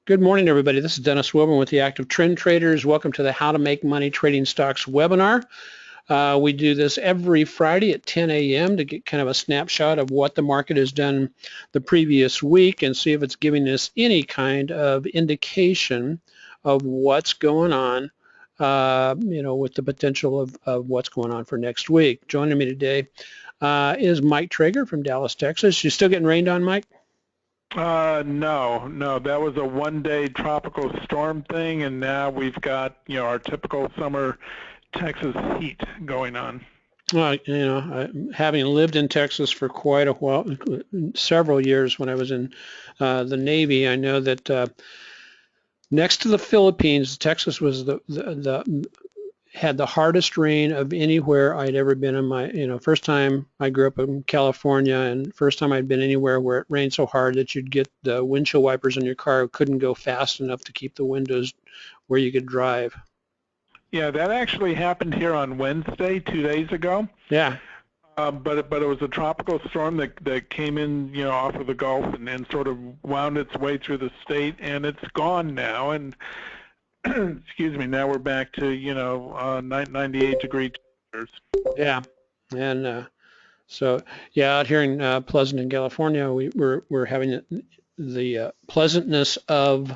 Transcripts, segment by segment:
Good morning, everybody. This is Dennis Wilburn with the Active Trend Traders. Welcome to the How to Make Money Trading Stocks webinar. We do this every Friday at 10 a.m. to get kind of a snapshot of what the market has done the previous week and see if it's giving us any kind of indication of what's going on, with the potential of what's going on for next week. Joining me today is Mike Traeger from Dallas, Texas. You still getting rained on, Mike? No, that was a one-day tropical storm thing, and now we've got, our typical summer Texas heat going on. Well, having lived in Texas for quite a while, several years when I was in the Navy, I know that next to the Philippines, Texas was had the hardest rain of anywhere I'd ever been in my, first time I grew up in California, and first time I'd been anywhere where it rained so hard that you'd get the windshield wipers in your car couldn't go fast enough to keep the windows where you could drive. Yeah, that actually happened here on Wednesday, 2 days ago. Yeah. But it was a tropical storm that came in, off of the Gulf and sort of wound its way through the state, and it's gone now. And excuse me, now we're back to 98-degree temperatures. Yeah, and so yeah, out here in Pleasant in California, we're having the pleasantness of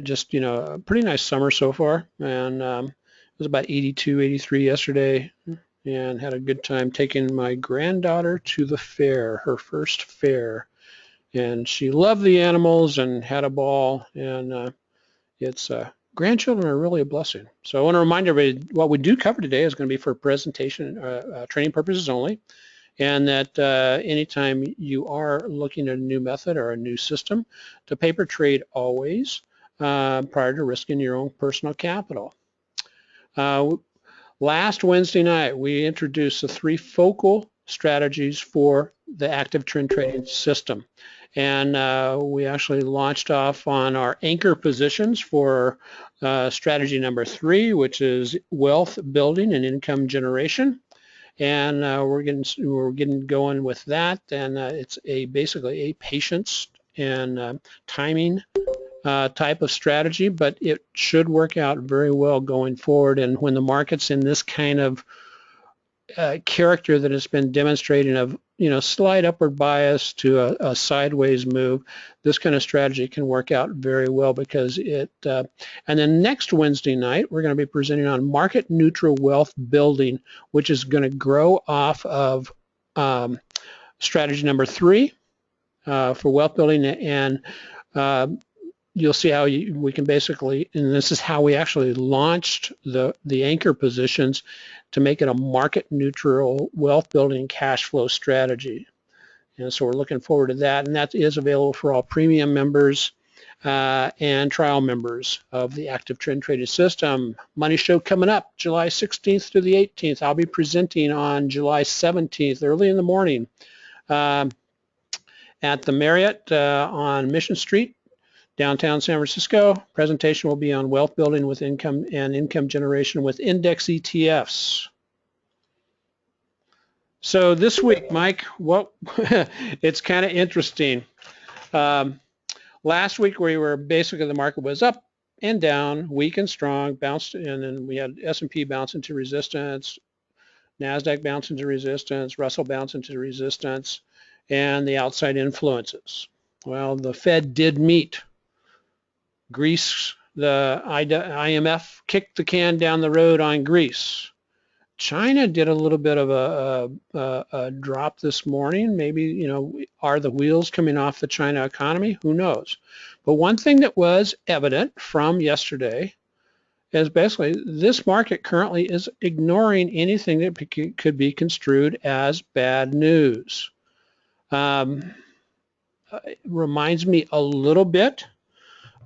just a pretty nice summer so far, and it was about 82, 83 yesterday, and had a good time taking my granddaughter to the fair, her first fair. And she loved the animals and had a ball, and grandchildren are really a blessing. So I want to remind everybody what we do cover today is going to be for presentation, training purposes only, and that anytime you are looking at a new method or a new system, to paper trade always prior to risking your own personal capital. Last Wednesday night, we introduced the 3 focal strategies for the active trend trading system. And we actually launched off on our anchor positions for strategy number 3, which is wealth building and income generation. And we're getting going with that. And it's basically a patience and timing type of strategy, but it should work out very well going forward. And when the market's in this kind of character that has been demonstrating of slight upward bias to a sideways move, this kind of strategy can work out very well because it and then next Wednesday night we're going to be presenting on market neutral wealth building, which is going to grow off of strategy number 3 for wealth building, and you'll see how we can basically, and this is how we actually launched the anchor positions to make it a market neutral wealth building cash flow strategy. And so we're looking forward to that, and that is available for all premium members and trial members of the Active Trend Trading System. Money Show coming up July 16th to the 18th. I'll be presenting on July 17th early in the morning at the Marriott on Mission Street, downtown San Francisco. Presentation will be on wealth building with income and income generation with index ETFs. So this week, Mike, it's kind of interesting. Last week we were basically, the market was up and down, weak and strong, bounced, and then we had S&P bounce into resistance, NASDAQ bounce into resistance, Russell bounce into resistance, and the outside influences. Well, the Fed did meet. Greece, the IMF kicked the can down the road on Greece. China did a little bit of a drop this morning. Maybe, are the wheels coming off the China economy? Who knows? But one thing that was evident from yesterday is basically this market currently is ignoring anything that could be construed as bad news. It reminds me a little bit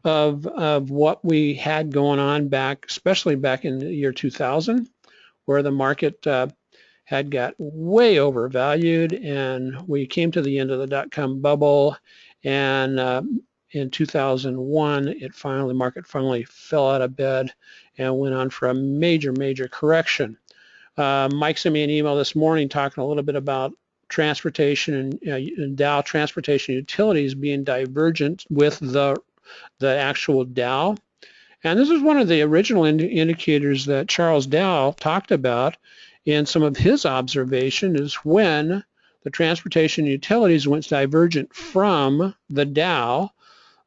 of what we had going on especially back in the year 2000, where the market had got way overvalued, and we came to the end of the dot-com bubble, and in 2001 the market finally fell out of bed and went on for a major correction. Mike sent me an email this morning talking a little bit about transportation and Dow transportation utilities being divergent with the actual Dow. And this is one of the original indicators that Charles Dow talked about in some of his observation, is when the transportation utilities went divergent from the Dow,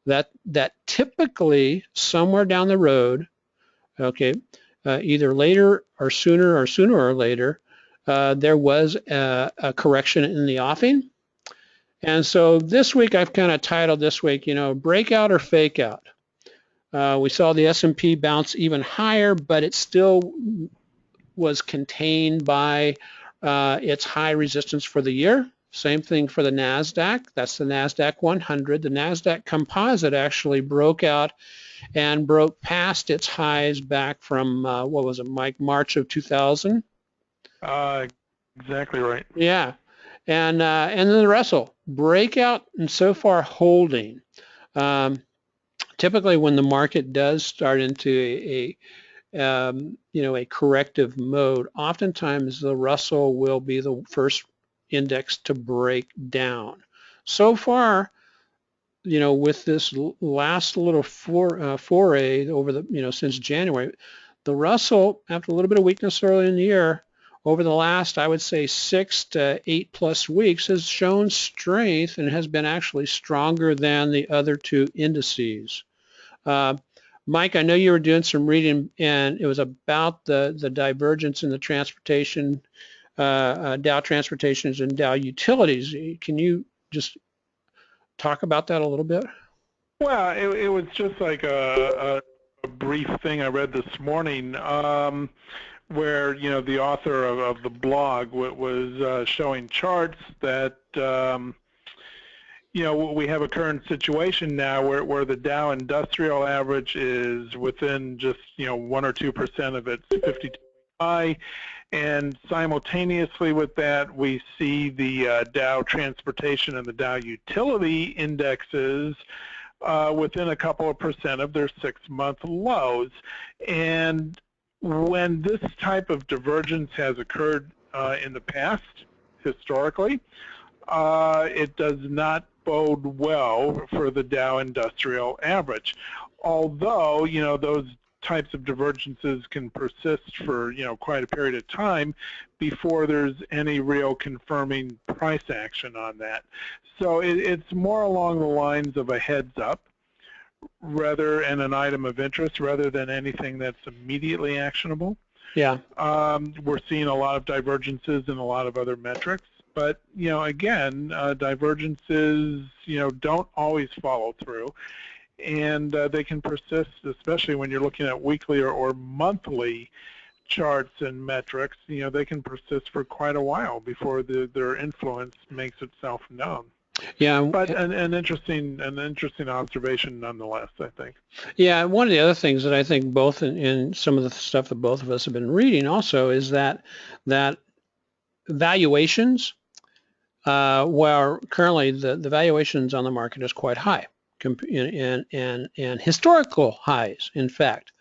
that typically somewhere down the road, okay, either later or sooner or later, there was a correction in the offing. And so this week I've kind of titled this week, breakout or fake out. We saw the S&P bounce even higher, but it still was contained by its high resistance for the year. Same thing for the NASDAQ. That's the NASDAQ 100. The NASDAQ Composite actually broke out and broke past its highs back from, what was it, Mike, March of 2000? Exactly right. Yeah. And then the Russell, breakout and so far holding. Typically when the market does start into a corrective mode, oftentimes the Russell will be the first index to break down. So far, with this last little foray over the, since January, the Russell, after a little bit of weakness early in the year, over the last, I would say 6 to 8+ weeks, has shown strength and has been actually stronger than the other two indices. Mike, I know you were doing some reading, and it was about the divergence in the transportation, Dow Transportations and Dow Utilities. Can you just talk about that a little bit? Well, it was just like a brief thing I read this morning, where the author of the blog was showing charts that we have a current situation now where the Dow Industrial Average is within just 1 or 2% of its 52 high, and simultaneously with that we see the Dow Transportation and the Dow Utility indexes within a couple of percent of their 6-month lows. And when this type of divergence has occurred in the past, historically, it does not bode well for the Dow Industrial Average. Although, those types of divergences can persist for, quite a period of time before there's any real confirming price action on that. So it's more along the lines of a heads up and an item of interest rather than anything that's immediately actionable. Yeah. We're seeing a lot of divergences in a lot of other metrics. But, again, divergences, don't always follow through. And they can persist, especially when you're looking at weekly or monthly charts and metrics. They can persist for quite a while before their influence makes itself known. Yeah. But an interesting observation nonetheless, I think. Yeah, one of the other things that I think both in some of the stuff that both of us have been reading also is that valuations, where currently the valuations on the market is quite high, and historical highs, in fact,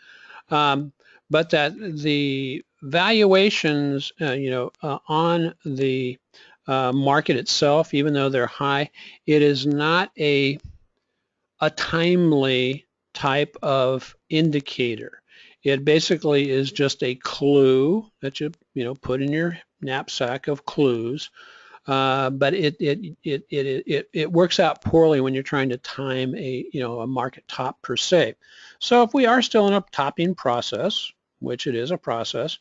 but that the valuations, on the market itself, even though they're high, it is not a timely type of indicator. It basically is just a clue that you put in your knapsack of clues, but it works out poorly when you're trying to time a market top per se. So if we are still in a topping process, which it is a process,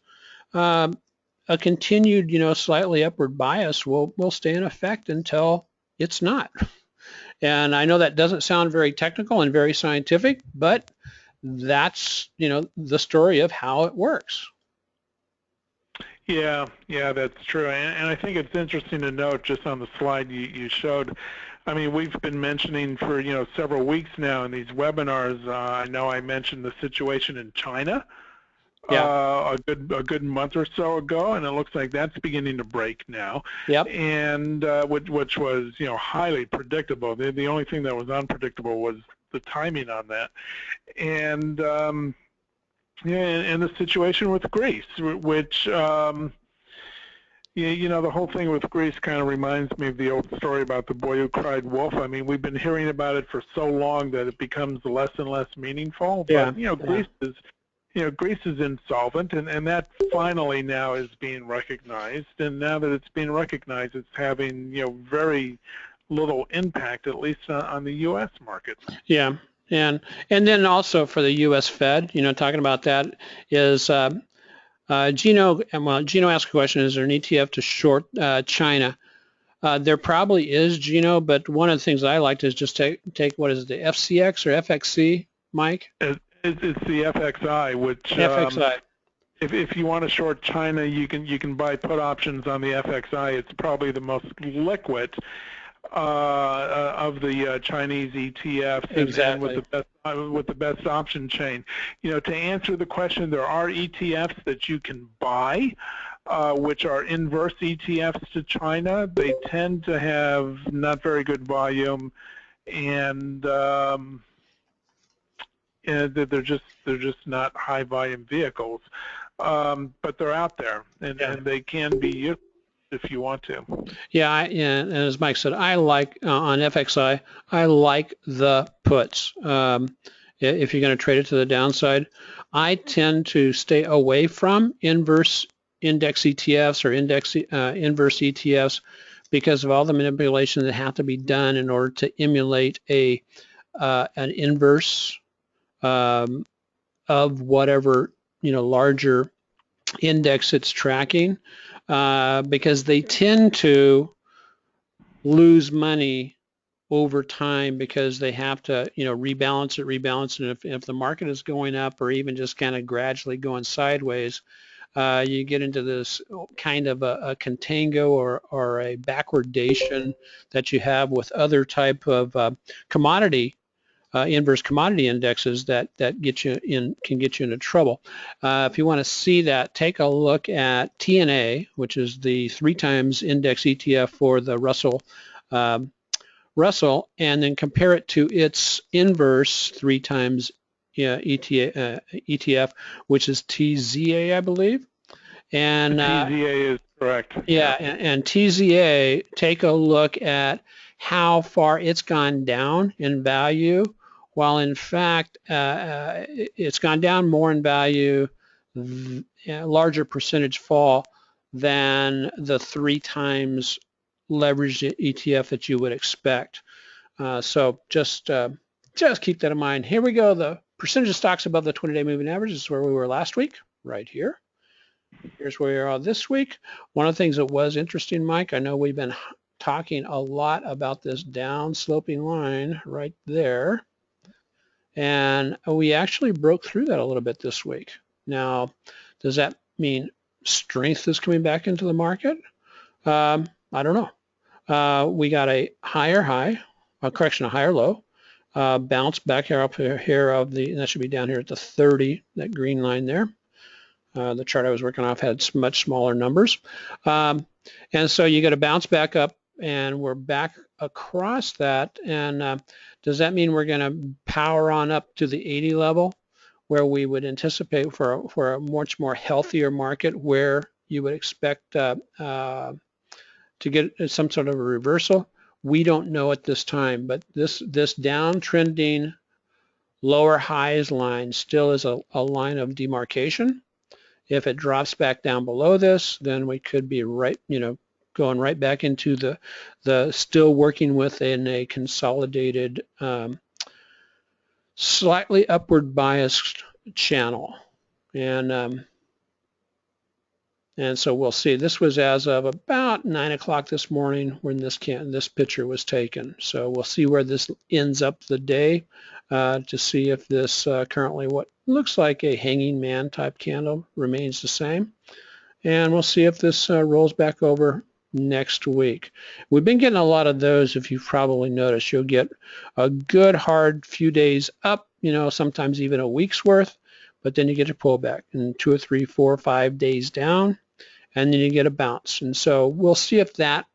a continued slightly upward bias will stay in effect until it's not. And I know that doesn't sound very technical and very scientific, but that's the story of how it works. Yeah, that's true. And I think it's interesting to note, just on the slide you showed, I mean, we've been mentioning for several weeks now in these webinars. I know I mentioned the situation in China a good month or so ago, and it looks like that's beginning to break now. Yep. And which was highly predictable. The only thing that was unpredictable was the timing on that. And and the situation with Greece, which Yeah, the whole thing with Greece kind of reminds me of the old story about the boy who cried wolf. I mean, we've been hearing about it for so long that it becomes less and less meaningful. Yeah. But Greece is insolvent, and that finally now is being recognized. And now that it's being recognized, it's having very little impact, at least on the U.S. market. Yeah, and then also for the U.S. Fed, talking about that is Gino asked a question: is there an ETF to short China? There probably is, Gino, but one of the things I like to is just take what is it, the FCX or FXC, Mike? It's the FXI, which FXI. If you want to short China, you can buy put options on the FXI. It's probably the most liquid of the Chinese ETFs, Exactly. and with the best option chain. To answer the question, there are ETFs that you can buy, which are inverse ETFs to China. They tend to have not very good volume, and they're just not high volume vehicles. But they're out there, and they can be used if you want to. Yeah, and as Mike said, I like on FXI, I like the puts. If you're going to trade it to the downside, I tend to stay away from inverse index ETFs or inverse ETFs because of all the manipulation that have to be done in order to emulate an inverse of whatever larger index it's tracking. Because they tend to lose money over time because they have to, rebalance it. And if the market is going up or even just kind of gradually going sideways, you get into this kind of a contango or a backwardation that you have with other type of commodity inverse commodity indexes that can get you into trouble. If you want to see that, take a look at TNA, which is the 3 times index ETF for the Russell, and then compare it to its inverse 3 times ETF, which is TZA, I believe. And TZA is correct. Yeah, and TZA, take a look at how far it's gone down in value, while in fact it's gone down more in value, a larger percentage fall than the 3 times leveraged ETF that you would expect. So just keep that in mind. Here we go. The percentage of stocks above the 20-day moving average is where we were last week, right here. Here's where we are this week. One of the things that was interesting, Mike, I know we've been talking a lot about this down sloping line right there. And we actually broke through that a little bit this week. Now, does that mean strength is coming back into the market? I don't know. We got a higher high, a higher low, bounce back here up here of the, and that should be down here at the 30, that green line there. The chart I was working off had much smaller numbers. And so you got to bounce back up, and we're back across that. And does that mean we're going to power on up to the 80 level, where we would anticipate for a much more healthier market, where you would expect to get some sort of a reversal? We don't know at this time, but this downtrending lower highs line still is a line of demarcation. If it drops back down below this, then we could be going right back into the still working within a consolidated, slightly upward biased channel. And so we'll see. This was as of about 9 o'clock this morning when this picture was taken. So we'll see where this ends up the day to see if this currently what looks like a hanging man type candle remains the same. And we'll see if this rolls back over next week. We've been getting a lot of those. If you've probably noticed, you'll get a good hard few days up, sometimes even a week's worth, but then you get a pullback and 2 or 3, 4 or 5 days down, and then you get a bounce. And so we'll see if that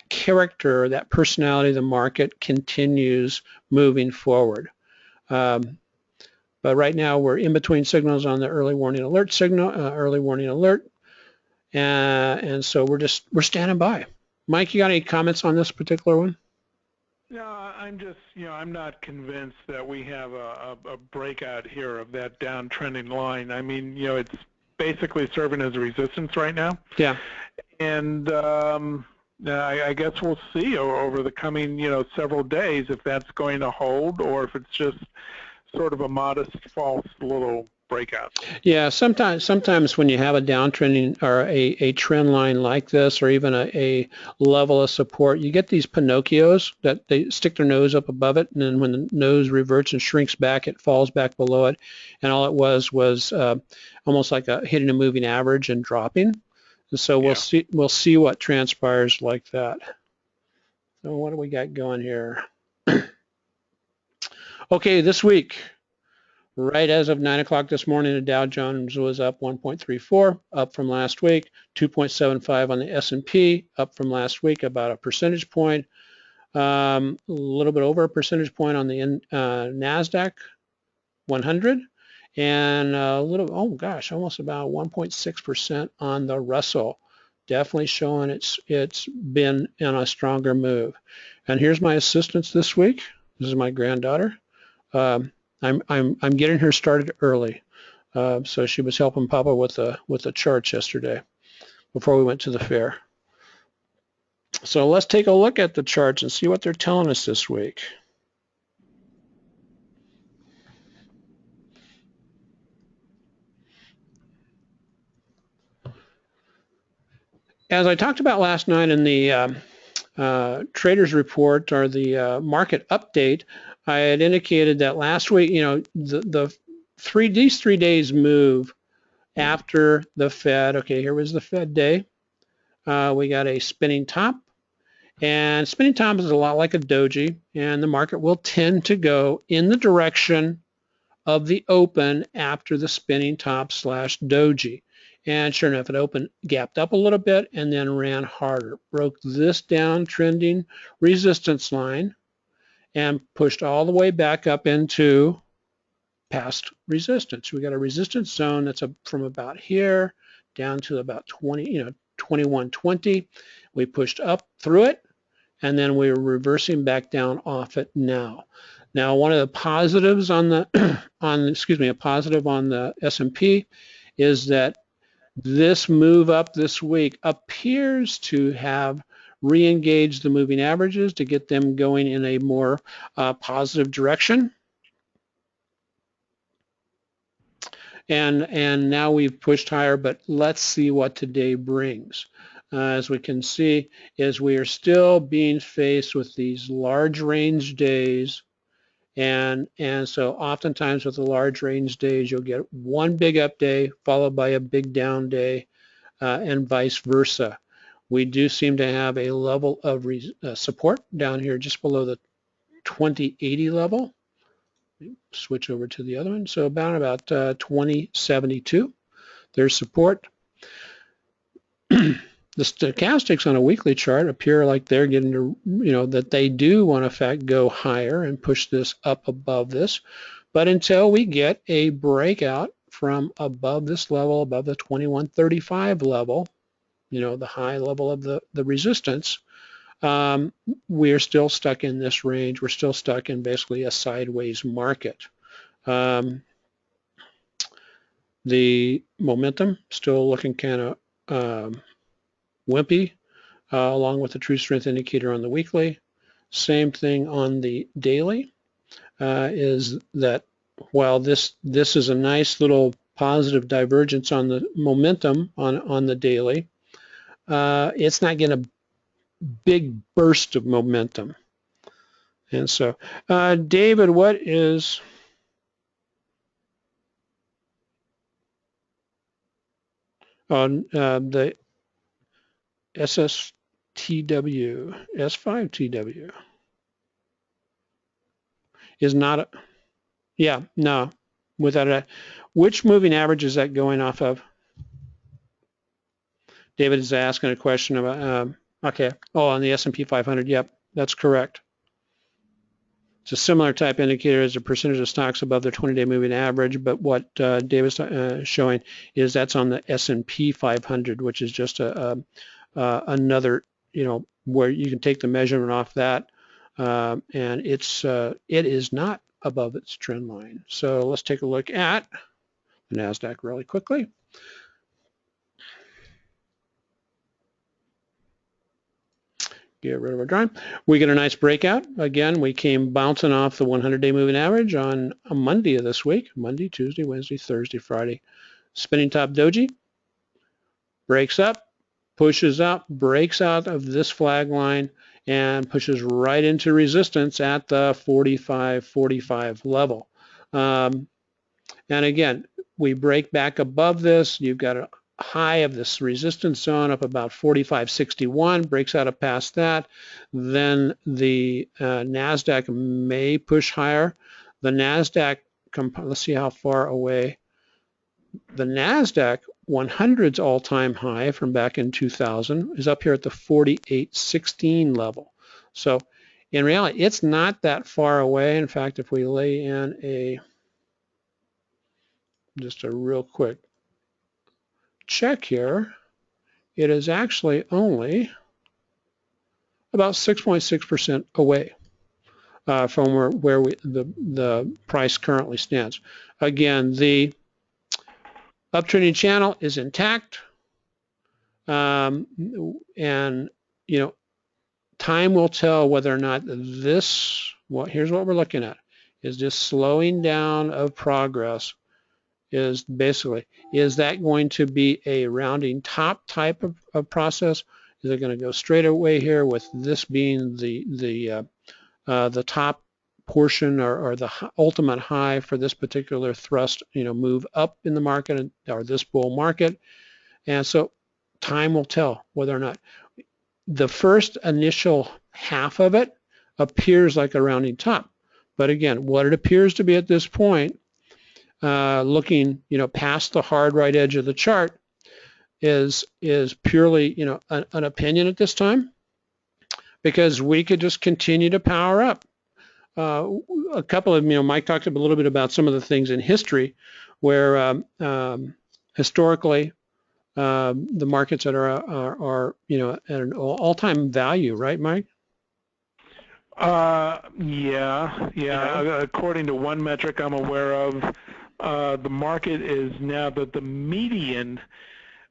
character, that personality of the market continues moving forward. But right now we're in between signals on the early warning alert signal, early warning alert, and so we're standing by. Mike, you got any comments on this particular one? No, I'm just, I'm not convinced that we have a breakout here of that downtrending line. I mean, it's basically serving as a resistance right now. Yeah. And I guess we'll see over the coming, several days if that's going to hold or if it's just sort of a modest false little breakout. Yeah, sometimes when you have a downtrending or a trend line like this, or even a level of support, you get these Pinocchios that they stick their nose up above it, and then when the nose reverts and shrinks back, it falls back below it, and all it was almost like hitting a moving average and dropping. And so we'll see what transpires like that. So what do we got going here? Okay, this week. Right as of 9 o'clock this morning, the Dow Jones was up 1.34, up from last week, 2.75 on the S&P, up from last week, about a percentage point, a little bit over a percentage point on the NASDAQ 100, and almost about 1.6% on the Russell. Definitely showing it's been in a stronger move. And here's my assistance this week. This is my granddaughter. I'm getting her started early, so she was helping Papa with the charts yesterday before we went to the fair. So let's take a look at the charts and see what they're telling us this week. As I talked about last night in the traders report or the market update, I had indicated that last week, these 3 days move after the Fed. Okay, here was the Fed day. We got a spinning top, and spinning top is a lot like a doji, and the market will tend to go in the direction of the open after the spinning top / doji. And sure enough, it opened, gapped up a little bit, and then ran harder. Broke this downtrending resistance line and pushed all the way back up into past resistance. We got a resistance zone that's from about here down to about 2120. We pushed up through it, and then we're reversing back down off it now. Now, one of the positives on the a positive on the S&P is that this move up this week appears to have re-engaged the moving averages to get them going in a more positive direction. And now we've pushed higher, but let's see what today brings. As we can see, is we are still being faced with these large range days. And so oftentimes with the large range days, you'll get one big up day followed by a big down day and vice versa. We do seem to have a level of support down here just below the 2080 level. Switch over to the other one. So about 2072. There's support. The stochastics on a weekly chart appear like they're getting to, that they do want to, in fact, go higher and push this up above this. But until we get a breakout from above this level, above the 2135 level, the high level of the resistance, we're still stuck in this range. We're still stuck in basically a sideways market. The momentum still looking kind of wimpy, along with the true strength indicator on the weekly. Same thing on the daily, is that while this is a nice little positive divergence on the momentum on the daily, it's not getting a big burst of momentum. And so, David, what is on the SSTW, S5TW is not a, yeah, no, without a, which moving average is that going off of? David is asking a question about, okay, on the S&P 500, yep, that's correct. It's a similar type indicator as a percentage of stocks above their 20-day moving average, but what David's showing is that's on the S&P 500, which is just another, where you can take the measurement off that, and it is not above its trend line. So let's take a look at the NASDAQ really quickly. Get rid of our drawing. We get a nice breakout. Again, we came bouncing off the 100-day moving average on a Monday of this week. Monday, Tuesday, Wednesday, Thursday, Friday. Spinning top doji. Breaks up, pushes up, breaks out of this flag line, and pushes right into resistance at the 45.45 level. And again, we break back above this. You've got a high of this resistance zone up about 45.61, breaks out of past that. Then the NASDAQ may push higher. The NASDAQ, let's see how far away. The NASDAQ 100's all-time high from back in 2000 is up here at the 48.16 level. So in reality, it's not that far away. In fact, if we lay in just a real quick check here, it is actually only about 6.6% away from where the price currently stands. Again, the uptrending channel is intact, and time will tell whether or not this. Here's what we're looking at: is this slowing down of progress. Is that going to be a rounding top type of process? Is it going to go straight away here with this being the top portion or the ultimate high for this particular thrust, move up in the market or this bull market? And so time will tell whether or not. The first initial half of it appears like a rounding top, but again, what it appears to be at this point, looking, past the hard right edge of the chart, is purely, an opinion at this time, because we could just continue to power up. A couple of, Mike talked a little bit about some of the things in history where historically the markets that are at an all-time value, right, Mike? Yeah. According to one metric I'm aware of, the market is now that the median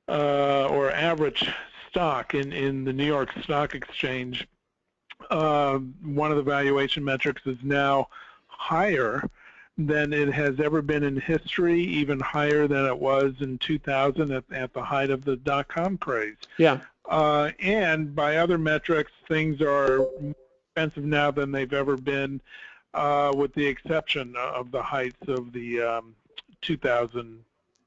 or average stock in the New York Stock Exchange, one of the valuation metrics is now higher than it has ever been in history, even higher than it was in 2000 at the height of the dot-com craze. Yeah. And by other metrics, things are more expensive now than they've ever been, with the exception of the heights of the 2000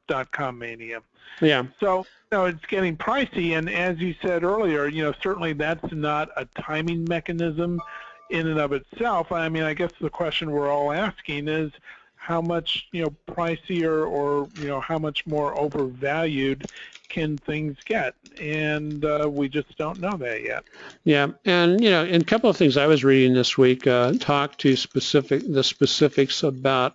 dot-com mania. Yeah. So it's getting pricey, and as you said earlier, certainly that's not a timing mechanism in and of itself. I mean, I guess the question we're all asking is how much pricier or how much more overvalued can things get, and we just don't know that yet. Yeah, and and a couple of things I was reading this week talk to the specifics about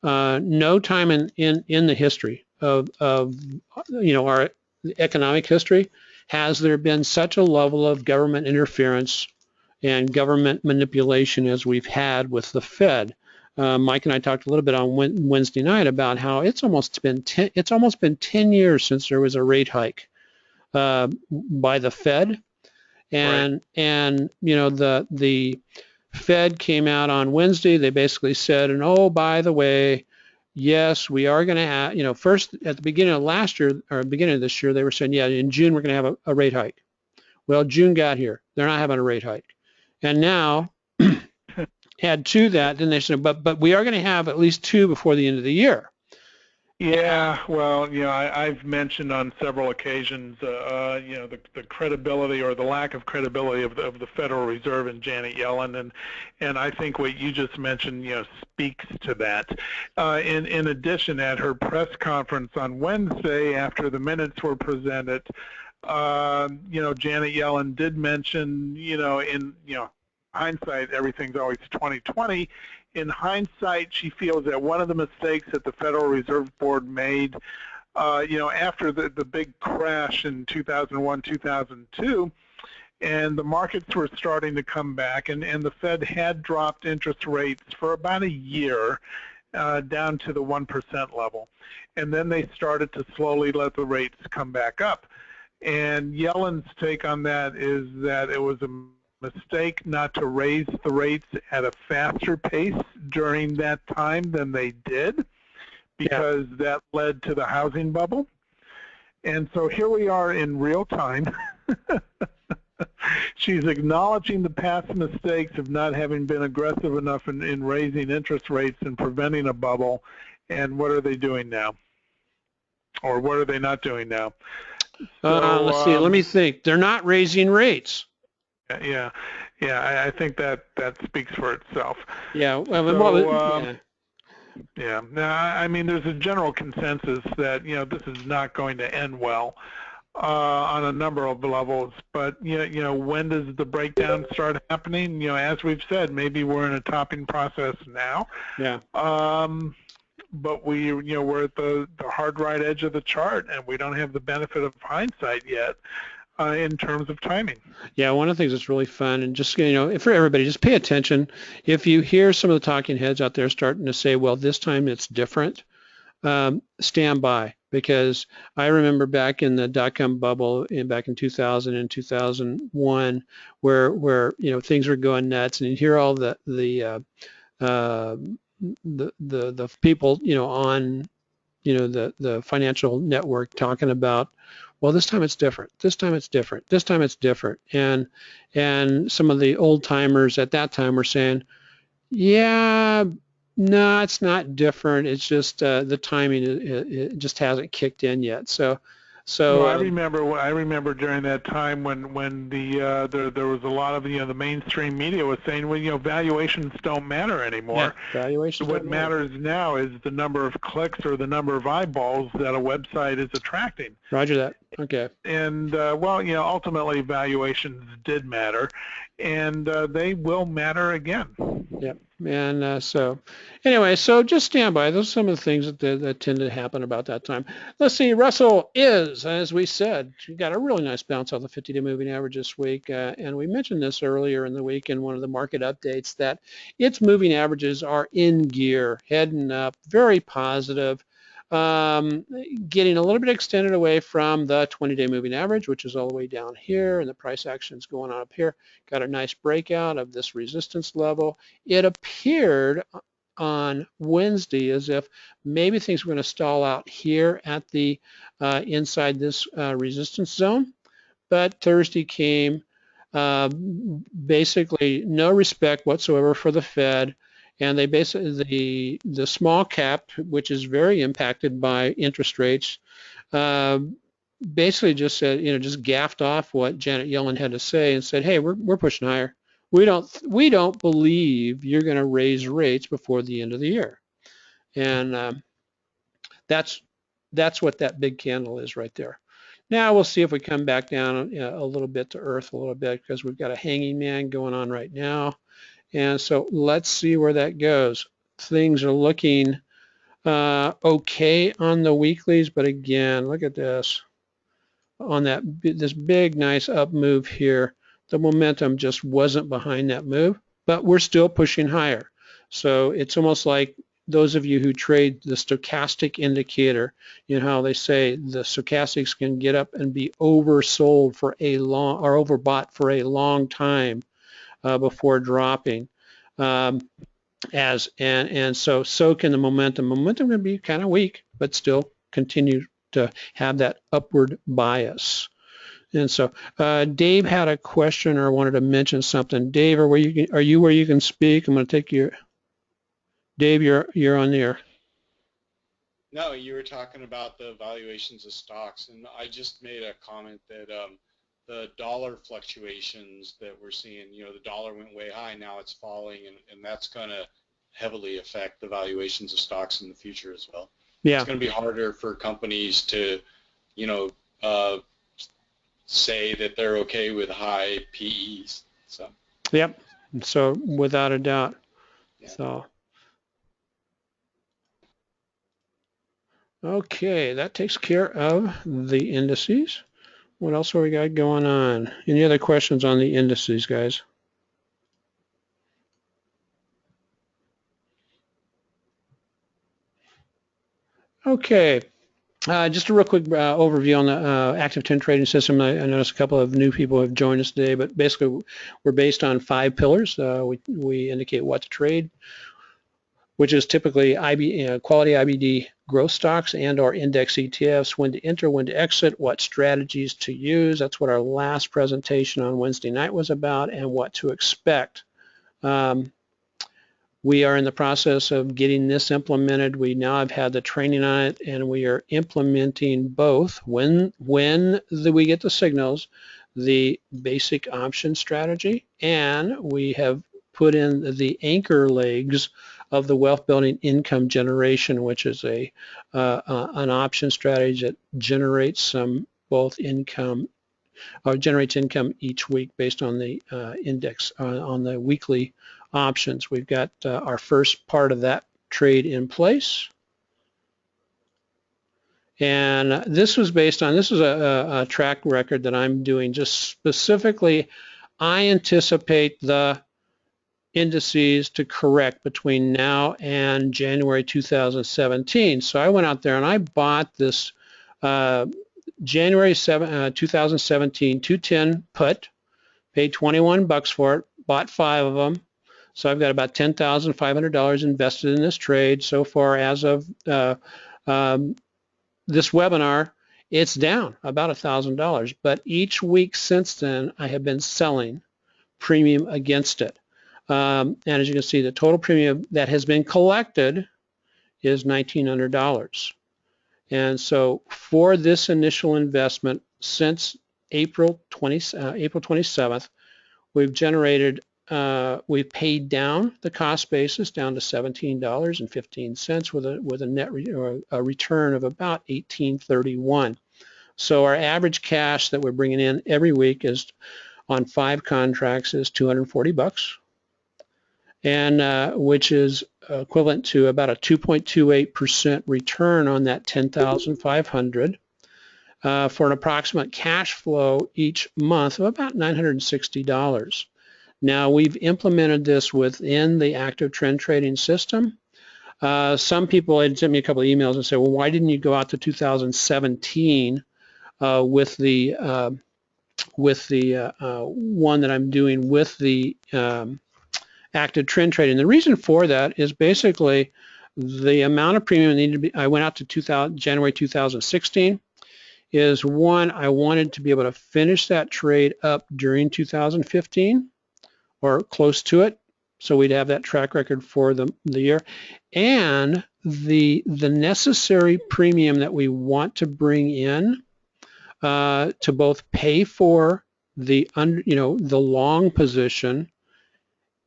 no time in the history of our economic history has there been such a level of government interference and government manipulation as we've had with the Fed. Mike and I talked a little bit on Wednesday night about how it's almost been 10 years since there was a rate hike by the Fed, and right. and the Fed came out on Wednesday. They basically said, and oh, by the way, yes, we are going to have, first at the beginning of last year or beginning of this year, they were saying, yeah, in June we're going to have a rate hike. Well, June got here. They're not having a rate hike. And now, add to that, then they said, but we are going to have at least two before the end of the year. Yeah, well, I've mentioned on several occasions, the credibility or the lack of credibility of the Federal Reserve and Janet Yellen, and I think what you just mentioned, speaks to that. In addition, at her press conference on Wednesday, after the minutes were presented, Janet Yellen did mention, hindsight, everything's always 20/20. In hindsight, she feels that one of the mistakes that the Federal Reserve Board made, after the big crash in 2001, 2002, and the markets were starting to come back, and the Fed had dropped interest rates for about a year down to the 1% level. And then they started to slowly let the rates come back up. And Yellen's take on that is that it was a mistake not to raise the rates at a faster pace during that time than they did, because that led to the housing bubble. And so here we are in real time. She's acknowledging the past mistakes of not having been aggressive enough in raising interest rates and preventing a bubble. And what are they doing now? Or what are they not doing now? So, let's see. Let me think. They're not raising rates. Yeah. I think that speaks for itself. Yeah. Yeah. Now, I mean, there's a general consensus that this is not going to end well on a number of levels. But when does the breakdown start happening? As we've said, maybe we're in a topping process now. Yeah. But we're at the hard right edge of the chart, and we don't have the benefit of hindsight yet in terms of timing. Yeah, one of the things that's really fun, and just for everybody, just pay attention. If you hear some of the talking heads out there starting to say, "Well, this time it's different," stand by, because I remember back in the dot-com bubble back in 2000 and 2001, where things were going nuts, and you hear all the people on the financial network talking about, well, this time it's different. This time it's different. This time it's different. And some of the old timers at that time were saying, yeah, no, it's not different. It's just the timing it just hasn't kicked in yet. So well, I remember during that time when there was a lot of the mainstream media was saying, well, valuations don't matter anymore. Yeah, valuations. What matters now is the number of clicks or the number of eyeballs that a website is attracting. Roger that. Okay. And ultimately valuations did matter, and they will matter again. Yep. And so just stand by. Those are some of the things that tend to happen about that time. Let's see. Russell is, as we said, you got a really nice bounce off the 50-day moving average this week. And we mentioned this earlier in the week in one of the market updates that its moving averages are in gear, heading up, very positive. Getting a little bit extended away from the 20-day moving average, which is all the way down here, and the price action's going on up here. Got a nice breakout of this resistance level. It appeared on Wednesday as if maybe things were going to stall out here at the inside this resistance zone, but Thursday came, basically no respect whatsoever for the Fed. And they basically, the small cap, which is very impacted by interest rates, basically just said, just gaffed off what Janet Yellen had to say and said, hey, we're pushing higher. We don't believe you're going to raise rates before the end of the year. And that's what that big candle is right there. Now we'll see if we come back down a little bit to earth a little bit, because we've got a hanging man going on right now. And so let's see where that goes. Things are looking okay on the weeklies, but again, look at this. On this big, nice up move here, the momentum just wasn't behind that move, but we're still pushing higher. So it's almost like those of you who trade the stochastic indicator, how they say the stochastics can get up and be oversold for a long, or overbought for a long time. Before dropping, and so can the momentum. Momentum can be kind of weak, but still continue to have that upward bias. And so Dave had a question or wanted to mention something. Dave, are you where you can speak? I'm going to take your. Dave, you're on the air. No, you were talking about the valuations of stocks, and I just made a comment that the dollar fluctuations that we're seeing, the dollar went way high, now it's falling, and that's going to heavily affect the valuations of stocks in the future as well. Yeah. It's going to be harder for companies to, say that they're okay with high PEs. So. Yep. So without a doubt. Yeah. So. Okay, that takes care of the indices. What else have we got going on? Any other questions on the indices, guys? Okay, just a real quick overview on the active trend trading system. I noticed a couple of new people have joined us today, but basically we're based on 5 pillars. We indicate what to trade, which is typically quality IBD growth stocks and or index ETFs, when to enter, when to exit, what strategies to use. That's what our last presentation on Wednesday night was about, and what to expect. We are in the process of getting this implemented. We now have had the training on it, and we are implementing both when we get the signals, the basic option strategy, and we have put in the anchor legs of the wealth building income generation, which is an option strategy that generates some both income or generates income each week based on the index on the weekly options. We've got our first part of that trade in place. And this was based on, this is a track record that I'm doing just specifically. I anticipate the indices to correct between now and January 2017. So I went out there and I bought this January 2017 210 put, paid 21 bucks for it, bought 5 of them. So I've got about $10,500 invested in this trade so far as of this webinar. It's down about $1,000, but each week since then I have been selling premium against it. And as you can see, the total premium that has been collected is $1,900. And so for this initial investment since April 27th, we've generated, we've paid down the cost basis down to $17.15 with a net return of about $18.31. So our average cash that we're bringing in every week is on 5 contracts is 240 bucks, and which is equivalent to about a 2.28% return on that 10,500 for an approximate cash flow each month of about $960. Now we've implemented this within the active trend trading system. Some people had sent me a couple of emails and said, well, why didn't you go out to 2017 with the one that I'm doing with the active trend trading? The reason for that is basically the amount of premium needed to be, I went out to January 2016, is one, I wanted to be able to finish that trade up during 2015 or close to it, so we'd have that track record for the year, and the necessary premium that we want to bring in to both pay for the the long position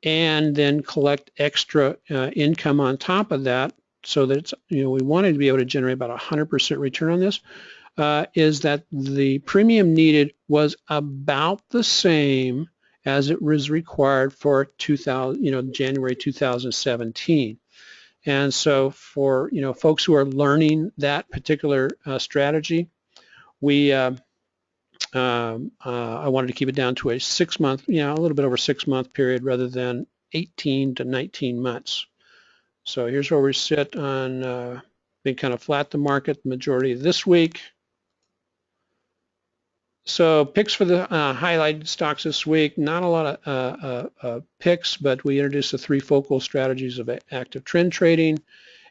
and then collect extra income on top of that, so that it's, we wanted to be able to generate about 100% return on this, is that the premium needed was about the same as it was required for January 2017. And so for folks who are learning that particular strategy, we I wanted to keep it down to a 6-month, a little bit over 6-month period rather than 18 to 19 months. So here's where we sit on been kind of flat the market the majority of this week. So picks for the highlighted stocks this week, not a lot of picks, but we introduced the 3 focal strategies of active trend trading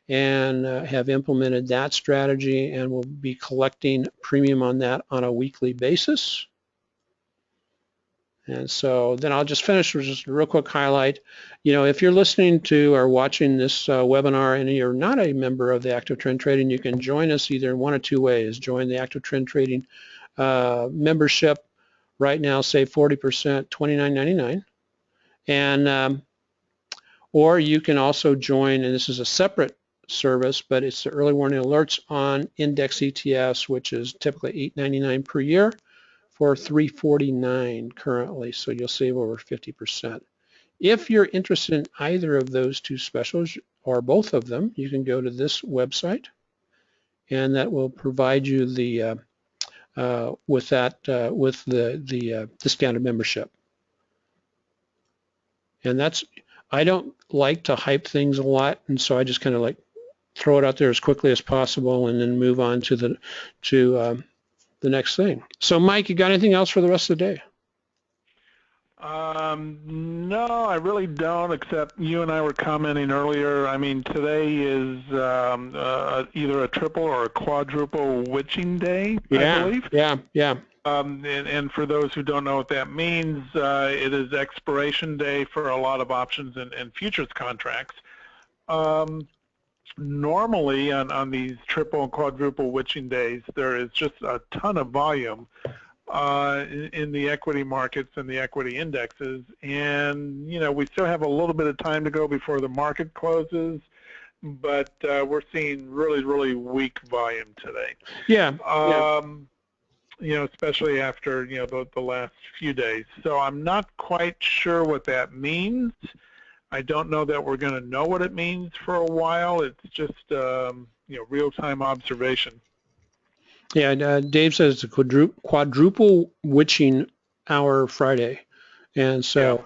and have implemented that strategy, and we'll be collecting premium on that on a weekly basis. And so then I'll just finish with just a real quick highlight. If you're listening to or watching this webinar and you're not a member of the active trend trading, you can join us either in one of 2 ways. Join the active trend trading membership right now, save 40%, $29.99, and or you can also join, and this is a separate service, but it's the early warning alerts on index ETFs, which is typically $8.99 per year for $3.49 currently, so you'll save over 50%. If you're interested in either of those two specials or both of them, you can go to this website, and that will provide you the with the standard membership. And that's, I don't like to hype things a lot, and so I just kind of like throw it out there as quickly as possible and then move on to the next thing. So Mike, you got anything else for the rest of the day? No, I really don't, except you and I were commenting earlier. I mean, today is either a triple or a quadruple witching day, I believe. Yeah. And for those who don't know what that means, it is expiration day for a lot of options and futures contracts. Normally on these triple and quadruple witching days, there is just a ton of volume in the equity markets and the equity indexes, and we still have a little bit of time to go before the market closes, but we're seeing really weak volume today. Especially after the last few days. So I'm not quite sure what that means. I don't know that we're going to know what it means for a while. It's just real-time observation. Yeah, Dave says it's a quadruple witching hour Friday. And so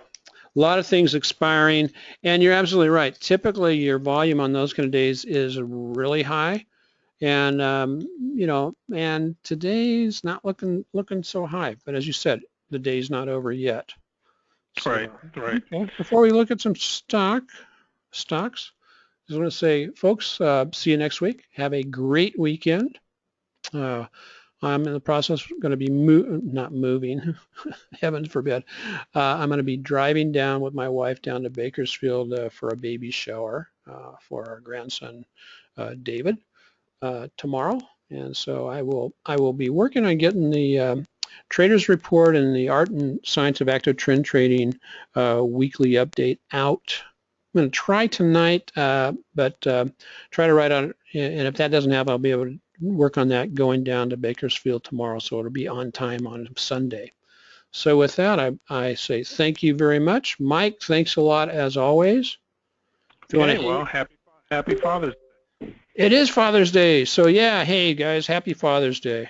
a lot of things expiring. And you're absolutely right. Typically, your volume on those kind of days is really high. And, and today's not looking so high. But as you said, the day's not over yet. So, right. Okay. Before we look at some stocks, I just want to say, folks, see you next week. Have a great weekend. I'm in the process going to be not moving, heavens forbid. I'm going to be driving down with my wife down to Bakersfield for a baby shower for our grandson, David, tomorrow. And so I will be working on getting the Traders Report and the Art and Science of Active Trend Trading weekly update out. I'm going to try tonight, but try to write on it. And if that doesn't happen, I'll be able to work on that going down to Bakersfield tomorrow, so it'll be on time on Sunday. So with that, I say thank you very much. Mike, thanks a lot as always. Well, happy Father's Day. It is Father's Day, so yeah, hey guys, happy Father's Day.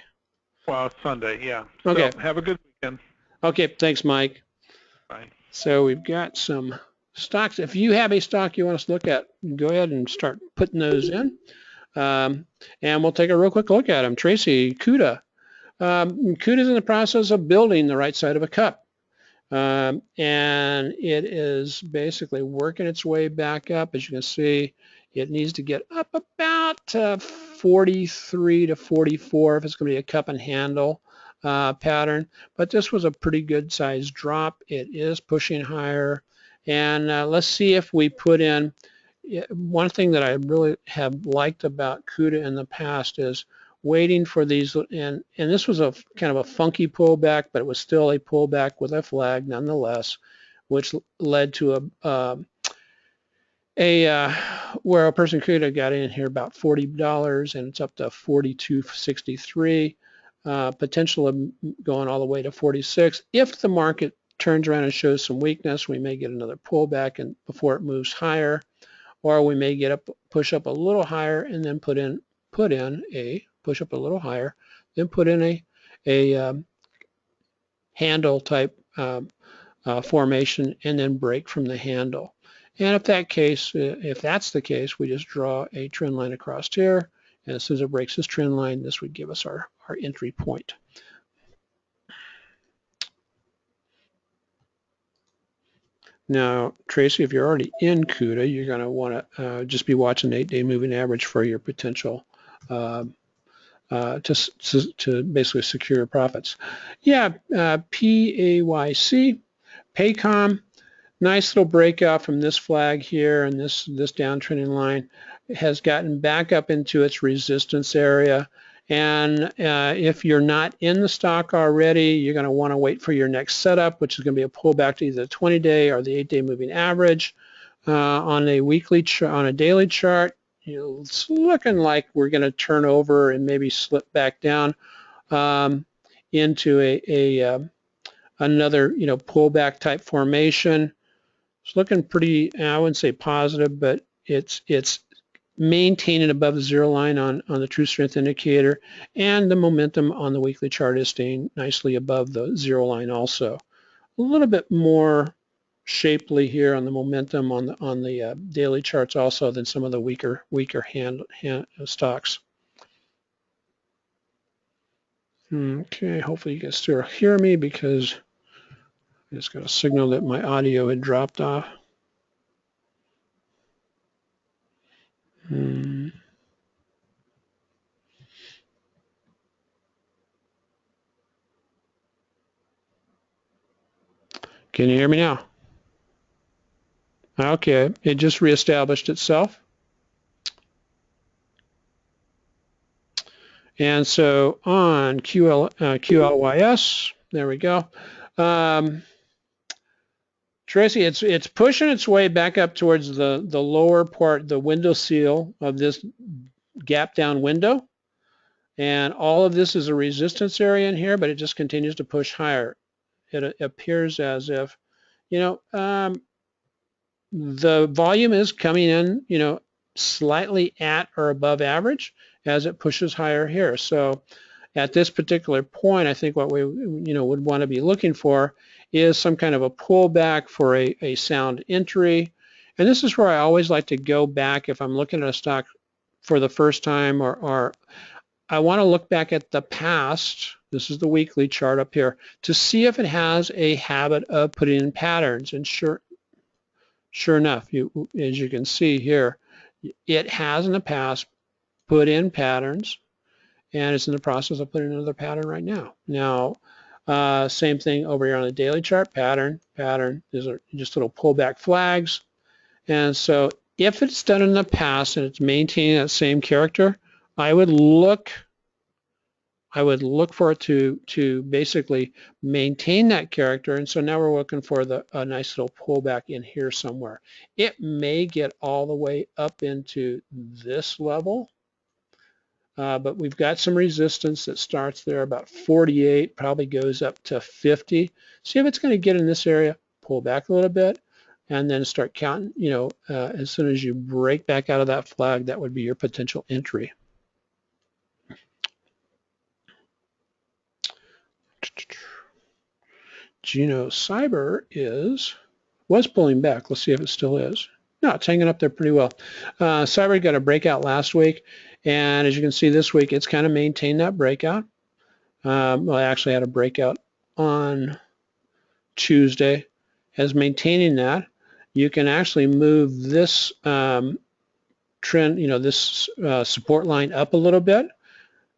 Well, Sunday, yeah. Okay. So have a good weekend. Okay, thanks, Mike. Bye. So we've got some stocks. If you have a stock you want us to look at, go ahead and start putting those in. And we'll take a real quick look at them. Tracy, CUDA. CUDA's in the process of building the right side of a cup. And it is basically working its way back up. As you can see, it needs to get up about 43 to 44 if it's going to be a cup and handle pattern. But this was a pretty good size drop. It is pushing higher. And let's see if we put in, one thing that I really have liked about CUDA in the past is waiting for these, and this was a kind of a funky pullback, but it was still a pullback with a flag nonetheless, which led to where a person could have got in here about $40, and it's up to $42.63, potential of going all the way to 46. If the market turns around and shows some weakness, we may get another pullback and before it moves higher, or we may get push up a little higher and then put in a push up a little higher, then put in a handle type formation and then break from the handle. And if that's the case, we just draw a trend line across here, and as soon as it breaks this trend line, this would give us our entry point. Now, Tracy, if you're already in CUDA, you're going to want to just be watching the 8-day moving average for your potential to basically secure profits. Yeah, PAYC, Paycom, nice little breakout from this flag here, and this downtrending line has gotten back up into its resistance area. And if you're not in the stock already, you're going to want to wait for your next setup, which is going to be a pullback to either the 20-day or the 8-day moving average. On a weekly on a daily chart, it's looking like we're going to turn over and maybe slip back down into another pullback type formation. It's looking pretty, I wouldn't say positive, but it's maintaining above the zero line on the true strength indicator, and the momentum on the weekly chart is staying nicely above the zero line also. A little bit more shapely here on the momentum on the daily charts also than some of the weaker hand stocks. Okay, hopefully you can still hear me because I just got a signal that my audio had dropped off. Can you hear me now? Okay, it just reestablished itself. And so on QLYS, there we go. Tracy, it's pushing its way back up towards the lower part, the window seal of this gap down window. And all of this is a resistance area in here, but it just continues to push higher. It appears as if, the volume is coming in, slightly at or above average as it pushes higher here. So at this particular point, I think what we, would want to be looking for is some kind of a pullback for a sound entry. And this is where I always like to go back if I'm looking at a stock for the first time, or I want to look back at the past. This is the weekly chart up here to see if it has a habit of putting in patterns. And sure enough, as you can see here, it has in the past put in patterns, and it's in the process of putting another pattern right now. Now, same thing over here on the daily chart, pattern. These are just little pullback flags. And so if it's done in the past and it's maintaining that same character, I would look for it to basically maintain that character. And so now we're looking for a nice little pullback in here somewhere. It may get all the way up into this level. But we've got some resistance that starts there about 48, probably goes up to 50. See if it's going to get in this area, pull back a little bit, and then start counting. As soon as you break back out of that flag, that would be your potential entry. Geno Cyber was pulling back. Let's see if it still is. No, it's hanging up there pretty well. Cyber got a breakout last week. And as you can see this week, it's kind of maintained that breakout. Well, I actually had a breakout on Tuesday. As maintaining that, you can actually move this trend, this support line up a little bit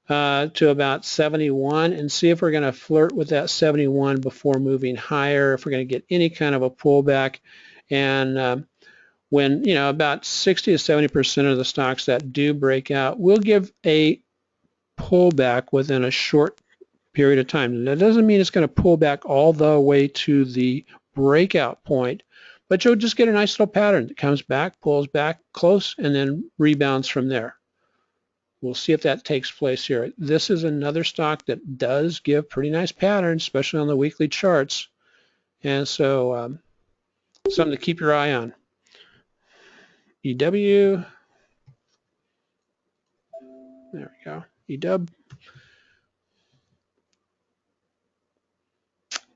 to about 71 and see if we're going to flirt with that 71 before moving higher, if we're going to get any kind of a pullback. And when about 60 to 70% of the stocks that do break out will give a pullback within a short period of time. That doesn't mean it's going to pull back all the way to the breakout point, but you'll just get a nice little pattern that comes back, pulls back close, and then rebounds from there. We'll see if that takes place here. This is another stock that does give pretty nice patterns, especially on the weekly charts, and so something to keep your eye on. EW, there we go, EW.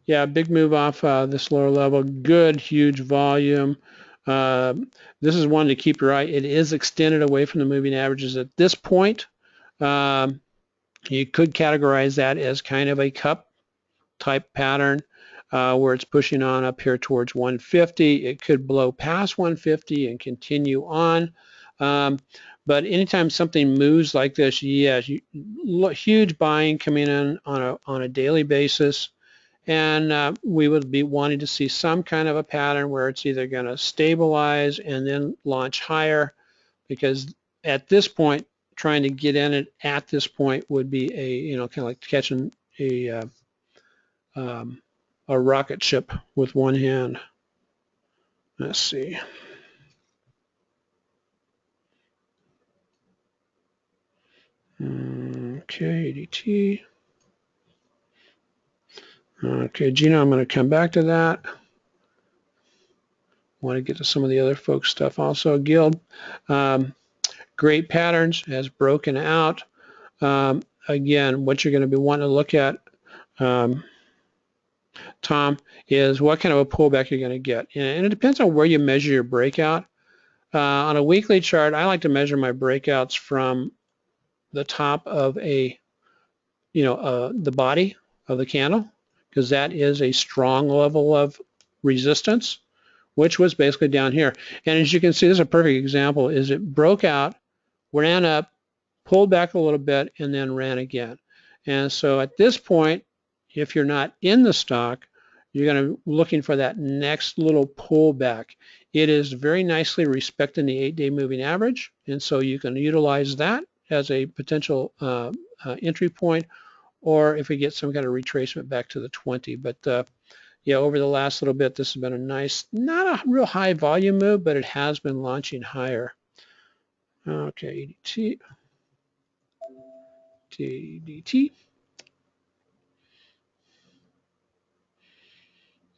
Yeah, big move off this lower level, good, huge volume. This is one to keep your eye. It is extended away from the moving averages at this point. You could categorize that as kind of a cup type pattern where it's pushing on up here towards 150. It could blow past 150 and continue on. But anytime something moves like this, yes, huge buying coming in on a daily basis. And we would be wanting to see some kind of a pattern where it's either going to stabilize and then launch higher, because at this point, trying to get in it at this point would be a, kind of like catching a rocket ship with one hand. Let's see. Okay, ADT. Okay, Gina, I'm going to come back to that. want to get to some of the other folks' stuff also. Guild, great patterns, has broken out. Again, what you're going to be wanting to look at, Tom, is what kind of a pullback you're going to get. And it depends on where you measure your breakout. On a weekly chart, I like to measure my breakouts from the top of a, the body of the candle, because that is a strong level of resistance, which was basically down here. And as you can see, this is a perfect example, is it broke out, ran up, pulled back a little bit, and then ran again. And so at this point, if you're not in the stock, you're going to be looking for that next little pullback. It is very nicely respecting the 8-day moving average, and so you can utilize that as a potential entry point, or if we get some kind of retracement back to the 20. But yeah, over the last little bit, this has been a nice, not a real high volume move, but it has been launching higher. Okay, EDT, TDT.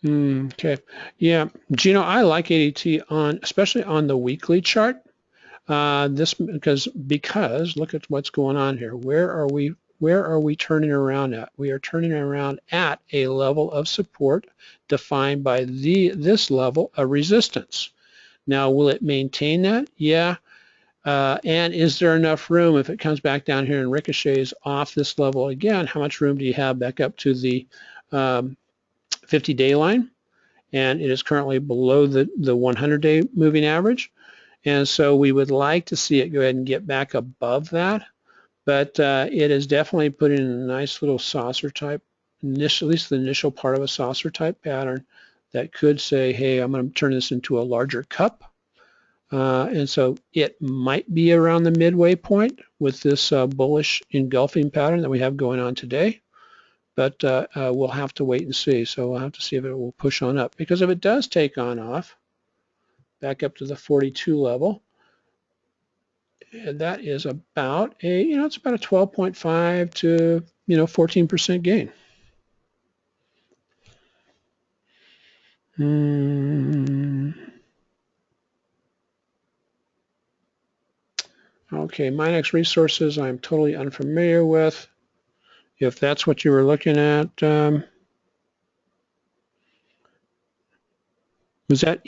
Okay, yeah, Gino, I like ADT on, especially on the weekly chart. This because look at what's going on here. Where are we turning around at? We are turning around at a level of support defined by this level of resistance. Now, will it maintain that? Yeah. And is there enough room if it comes back down here and ricochets off this level again? How much room do you have back up to the 50-day line? And it is currently below the 100-day moving average. And so we would like to see it go ahead and get back above that. But it is definitely putting in a nice little saucer type, at least the initial part of a saucer type pattern that could say, hey, I'm going to turn this into a larger cup. And so it might be around the midway point with this bullish engulfing pattern that we have going on today. But we'll have to wait and see. So we'll have to see if it will push on up. Because if it does take on off, back up to the 42 level, and that is about a, it's about a 12.5 to, 14% gain. Okay, Minex Resources I'm totally unfamiliar with. If that's what you were looking at, was that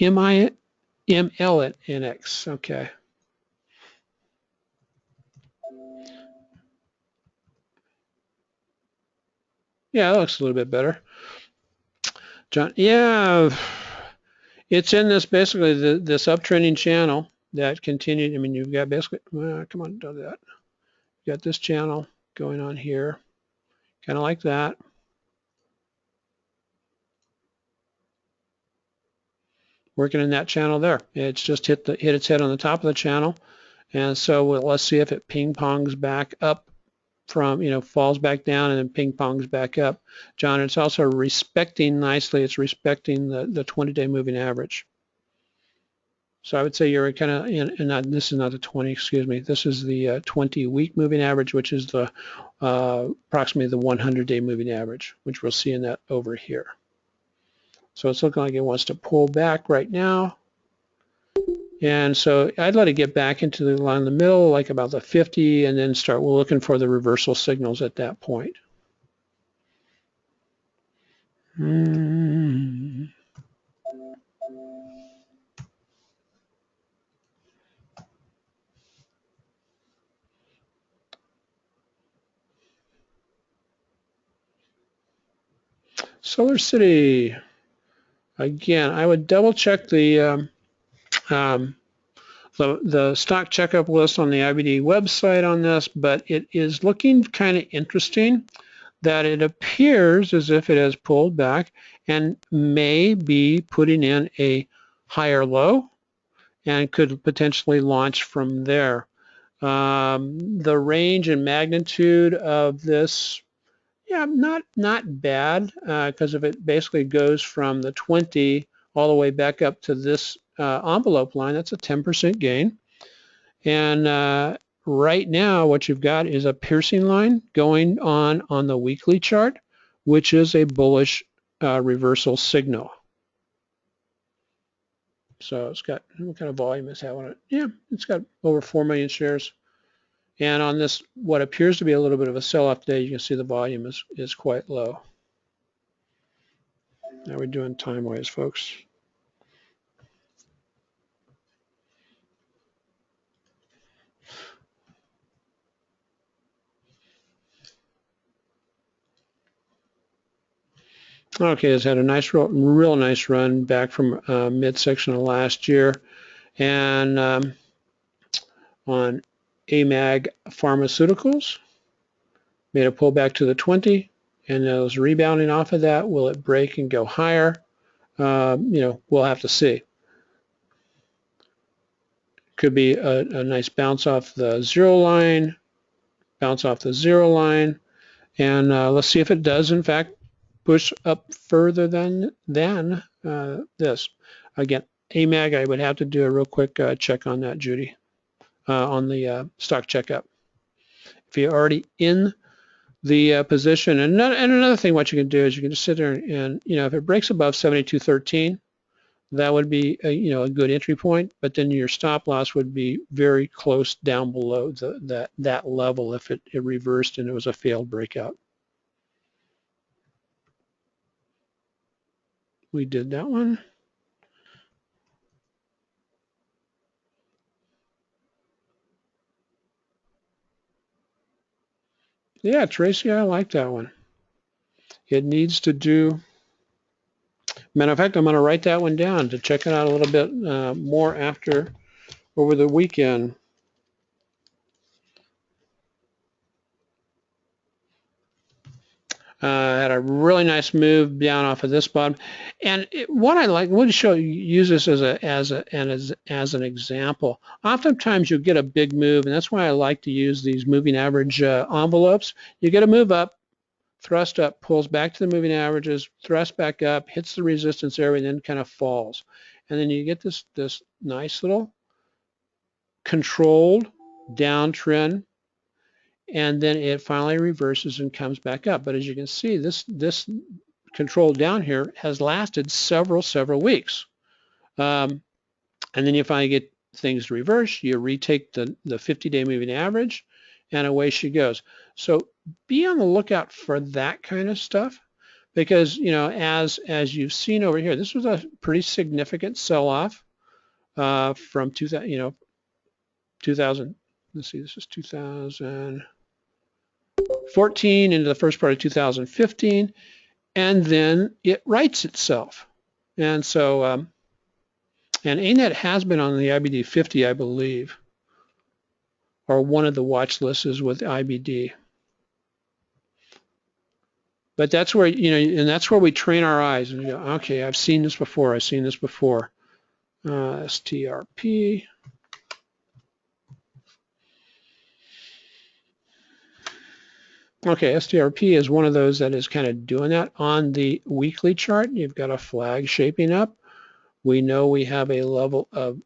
MLNX? Okay. Yeah, that looks a little bit better. John, yeah, it's in this basically this uptrending channel that continued. I mean, you've got basically, come on, do that. You got this channel going on here, kind of like that. Working in that channel there. It's just hit its head on the top of the channel. And so let's see if it ping pongs back up from, falls back down and then ping pongs back up. John, it's also respecting nicely, it's respecting the 20-day moving average. So I would say you're kind of this is not the 20, excuse me, this is the 20-week moving average, which is the approximately the 100-day moving average, which we'll see in that over here. So it's looking like it wants to pull back right now. And so I'd let it get back into the line in the middle, like about the 50, and then we're looking for the reversal signals at that point. Solar City. Again, I would double check the stock checkup list on the IBD website on this, but it is looking kind of interesting that it appears as if it has pulled back and may be putting in a higher low and could potentially launch from there. The range and magnitude of this, yeah, not bad, because if it basically goes from the 20 all the way back up to this envelope line, that's a 10% gain. And right now what you've got is a piercing line going on the weekly chart, which is a bullish reversal signal. So it's got, what kind of volume is that on it? Yeah, it's got over 4 million shares. And on this, what appears to be a little bit of a sell-off day, you can see the volume is quite low. How we're doing time-wise, folks? Okay, it's had a nice, real nice run back from midsection of last year. And on AMAG Pharmaceuticals, made a pullback to the 20, and it was rebounding off of that. Will it break and go higher? We'll have to see. Could be a nice bounce off the zero line, bounce off the zero line, and let's see if it does, in fact, push up further than this. Again, AMAG, I would have to do a real quick check on that, Judy, on the stock checkup. If you're already in the position, and another thing, what you can do is you can just sit there and if it breaks above 72.13, that would be a good entry point, but then your stop loss would be very close down below that level if it reversed and it was a failed breakout. We did that one. Yeah, Tracy, I like that one. It needs to do. Matter of fact, I'm going to write that one down to check it out a little bit more over the weekend. Had a really nice move down off of this bottom, and what I like, I want to show you, use this as an example. Oftentimes you'll get a big move, and that's why I like to use these moving average envelopes. You get a move up, thrust up, pulls back to the moving averages, thrust back up, hits the resistance area, and then kind of falls, and then you get this nice little controlled downtrend. And then it finally reverses and comes back up. But as you can see, this control down here has lasted several weeks. And then you finally get things to reverse. You retake the 50-day moving average, and away she goes. So be on the lookout for that kind of stuff, because as you've seen over here, this was a pretty significant sell-off from 2000. 2000. Let's see, this is 2014 into the first part of 2015, and then it rights itself. And so, and ANET has been on the IBD 50, I believe, or one of the watch lists is with IBD. But that's where, and that's where we train our eyes and go, okay, I've seen this before, STRP. Okay, STRP is one of those that is kind of doing that. On the weekly chart, you've got a flag shaping up. We know we have a level of,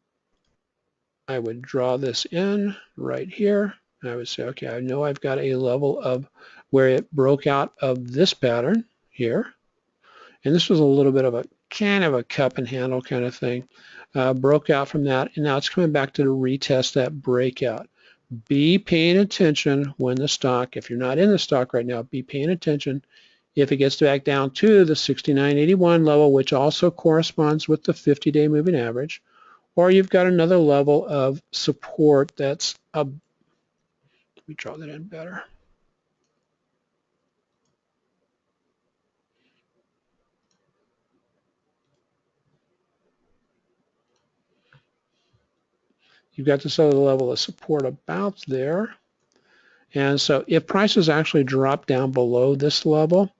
I would draw this in right here. I would say, okay, I know I've got a level of where it broke out of this pattern here. And this was a little bit of a kind of a cup and handle kind of thing. Broke out from that, and now it's coming back to retest that breakout. Be paying attention when the stock, if you're not in the stock right now, be paying attention if it gets back down to the 69.81 level, which also corresponds with the 50-day moving average, or you've got another level of support that's let me draw that in better. You've got this other level of support about there. And so if prices actually drop down below this level,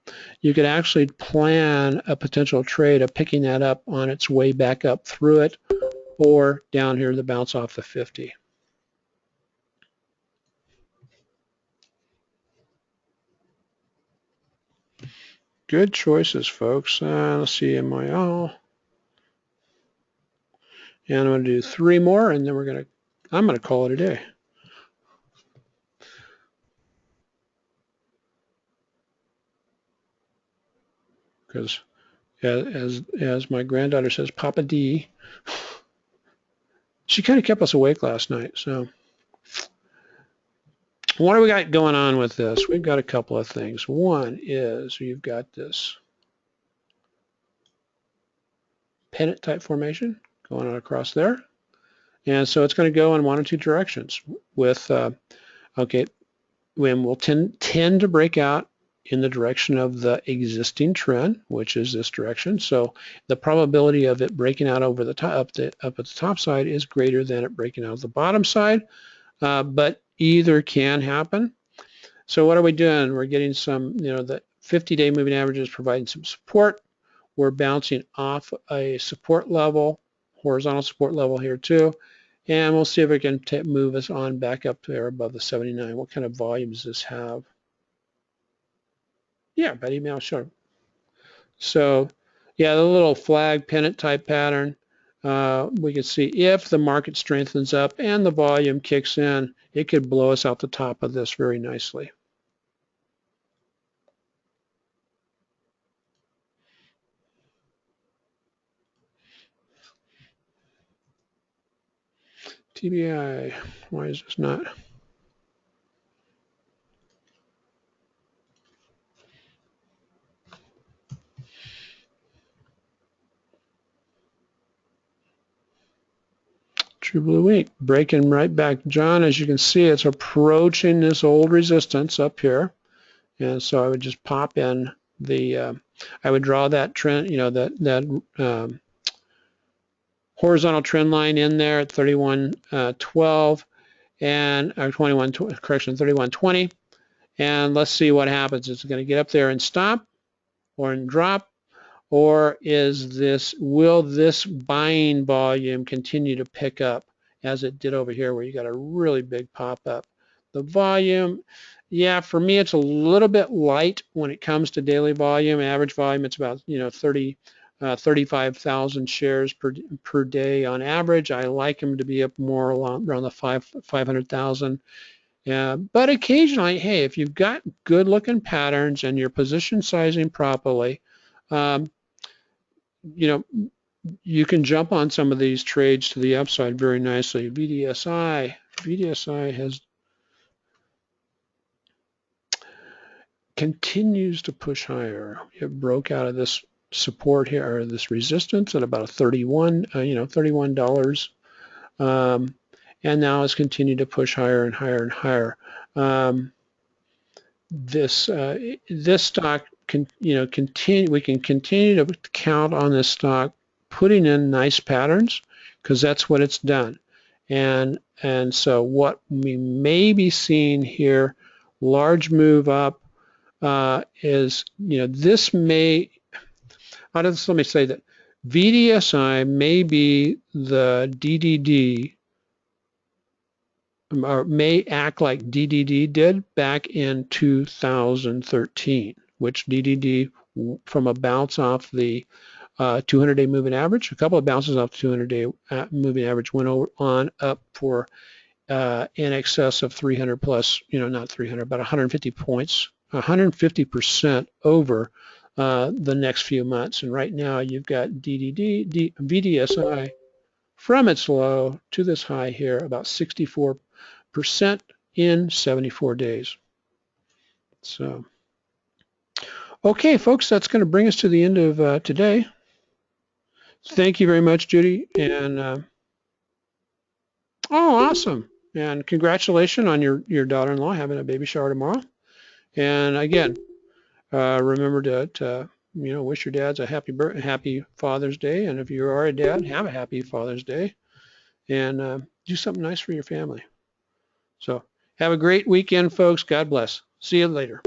you could actually plan a potential trade of picking that up on its way back up through it, or down here the bounce off the 50. Good choices, folks. Let's see, MIL. And I'm going to do 3 more, and then I'm going to call it a day. Because as my granddaughter says, Papa D. she kind of kept us awake last night. So what do we got going on with this? We've got a couple of things. One is you've got this pennant type formation going on across there. And so it's going to go in one or two directions with, okay, when we'll tend to break out in the direction of the existing trend, which is this direction. So the probability of it breaking out over the top, up at the top side is greater than it breaking out the bottom side, but either can happen. So what are we doing? We're getting some, the 50-day moving average is providing some support. We're bouncing off a support level, horizontal support level here too. And we'll see if we can move us on back up there above the 79. What kind of volume does this have? Yeah, about email, sure. So yeah, the little flag pennant type pattern, we can see if the market strengthens up and the volume kicks in, it could blow us out the top of this very nicely. TBI, why is this not? True Blue Week, breaking right back. John, as you can see, it's approaching this old resistance up here. And so I would just pop in the, I would draw that trend, that horizontal trend line in there at 31.12 and or 31.20. And let's see what happens. Is it going to get up there and stop or and drop? Or will this buying volume continue to pick up as it did over here where you got a really big pop up? The volume, yeah, for me it's a little bit light when it comes to daily volume. Average volume, it's about 35,000 shares per day on average. I like them to be up more around the 500,000. But occasionally, hey, if you've got good looking patterns and you're position sizing properly, you can jump on some of these trades to the upside very nicely. VDSI has continues to push higher. It broke out of this support here, or this resistance at about a $31, and now it's continued to push higher and higher and higher. This stock we can continue to count on this stock putting in nice patterns because that's what it's done. And so what we may be seeing here, large move up, is this may, let me say that VDSI may be the DDD, or may act like DDD did back in 2013, which DDD, from a bounce off the 200-day moving average, a couple of bounces off the 200-day moving average, went on up for in excess of 300 plus, not 300, but 150 points, 150% over the next few months. And right now you've got VDSI from its low to this high here, about 64% in 74 days. So, okay, folks, that's going to bring us to the end of today. Thank you very much, Judy. And oh, awesome! And congratulations on your daughter-in-law having a baby shower tomorrow. And again, remember to wish your dads a happy Father's Day. And if you are a dad, have a happy Father's Day. And do something nice for your family. So have a great weekend, folks. God bless. See you later.